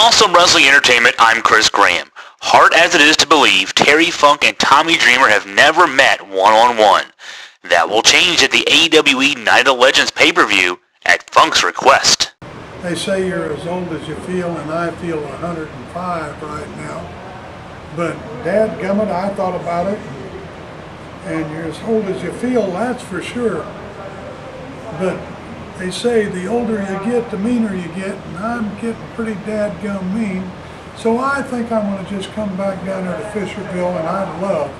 Awesome Wrestling Entertainment, I'm Chris Graham. Hard as it is to believe, Terry Funk and Tommy Dreamer have never met one-on-one. That will change at the AEW Night of Legends pay-per-view at Funk's request. They say you're as old as you feel, and I feel 105 right now. But dadgummit, I thought about it, and you're as old as you feel, that's for sure. But they say the older you get, the meaner you get, and I'm getting pretty dadgum mean. So I think I'm going to just come back down there to Fisherville, and I'd love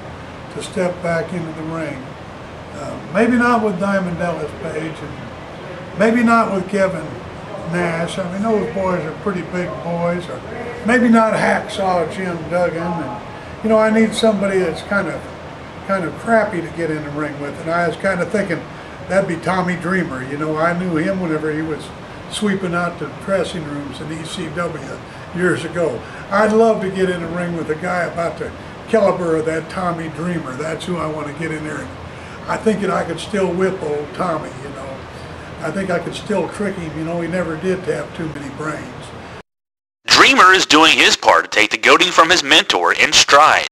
to step back into the ring. Maybe not with Diamond Dallas Page, and maybe not with Kevin Nash. I mean, those boys are pretty big boys. Or maybe not Hacksaw Jim Duggan. And you know, I need somebody that's kind of crappy to get in the ring with. And I was kind of thinking that'd be Tommy Dreamer. You know, I knew him whenever he was sweeping out the dressing rooms in ECW years ago. I'd love to get in the ring with a guy about the caliber of that Tommy Dreamer. That's who I want to get in there. I think that I could still whip old Tommy, you know. I think I could still trick him, you know. He never did have too many brains. Dreamer is doing his part to take the goading from his mentor in stride.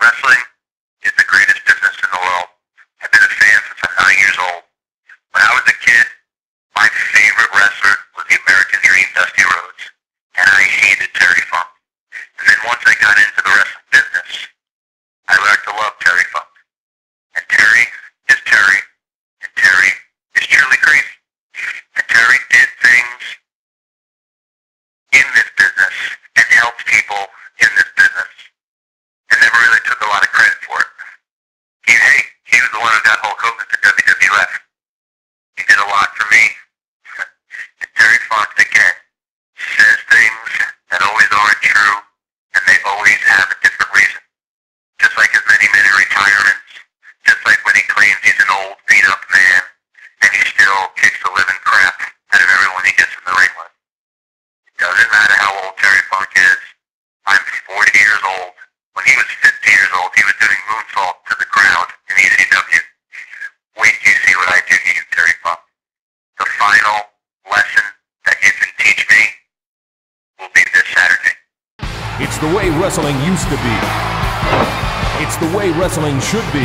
Wrestling is the greatest business in the world. I've been a fan since I'm 9 years old. When I was a kid, my favorite wrestler was the American Dream, Dusty Rhodes, and I hated Terry Funk. And then once I got into the wrestling business, I learned to love Terry Funk. And Terry is Terry, and Terry is truly crazy. And Terry did things in this business and helped people in this business and never really took a lot of credit for it. He was the one who got Hulk Hogan to WWF. He did a lot for me. And Terry Funk, again, says things that always aren't true, and they always have a different reason. Just like his many retirements, just like when he claims he's an old, beat-up man, and he still kicks the living crap out of everyone he gets in the ring with. It doesn't matter how old Terry Funk is. I'm 40 years old. When he was 50 years old, he was doing moonsault to the crowd in ECW. Wait till you see what I do to you, Terry Funk. The final lesson that you can teach me will be this Saturday. It's the way wrestling used to be. It's the way wrestling should be.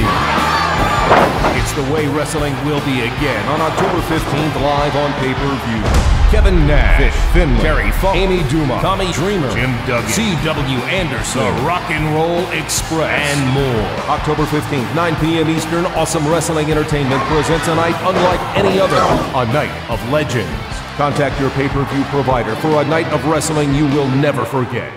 It's the way wrestling will be again on October 15th live on pay-per-view. Kevin Nash, Finlay, Terry Funk, Amy Dumas, Tommy Dreamer, Jim Duggan, C.W. Anderson, The Rock and Roll Express, and more. October 15th, 9 p.m. Eastern, Awesome Wrestling Entertainment presents a night unlike any other, a night of legends. Contact your pay-per-view provider for a night of wrestling you will never forget.